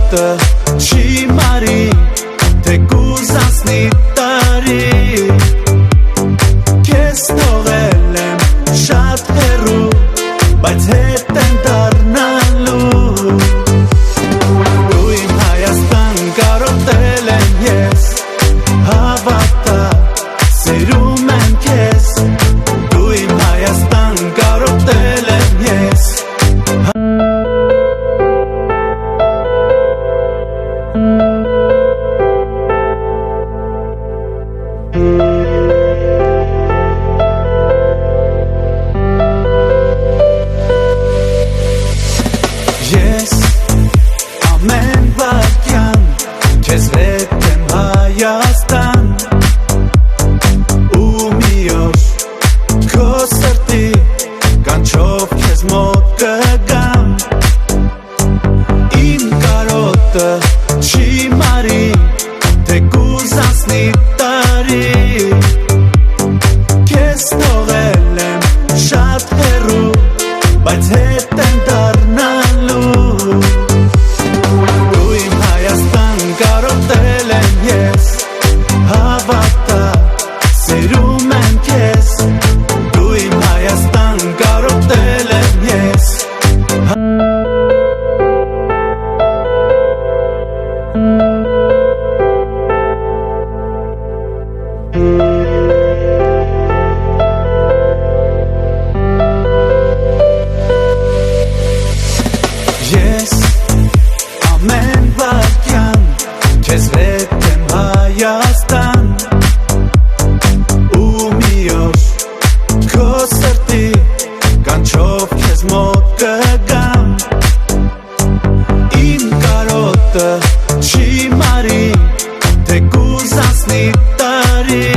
կարոտը չի մարի, թե կուզանցնի տարի, քեզ թողել եմ շատ հեռու, բայց հետ եմ դառնալու, դու իմ Հայաստան կարոտել եմ ես, հավատա սիրում եմ քեզ, դու իմ Հայաստան կարոտել եմ ես. Ես ամեն վայրկյան քեզ հետ եմ Հայաստան, ու մի օր քո սրտի կանչով քեզ մոտ կգամ, իմ կարոտը չի մարի, թե կուզանցնի տարի, քեզ թողել եմ շատ հեռու, բայց հետ եմ դառնալու, դու իմ Հայաստան կարոտել եմ ես, հավատա սիրում եմ քեզ, դու իմ Հայաստան կարոտել եմ ես. Ես ամեն վայրկյան քեզ հետ եմ Հայաստան, ու մի օր քո սրտի կանչով քեզ մոտ կգամ, իմ կարոտը չի մարի, թե կուզանցնի տարի,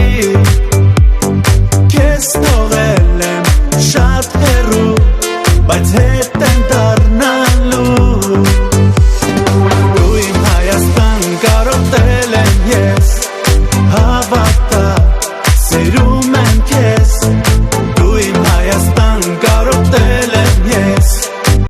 քեզ թողել եմ շատ հեռու, բայց հետ եմ դառնալու,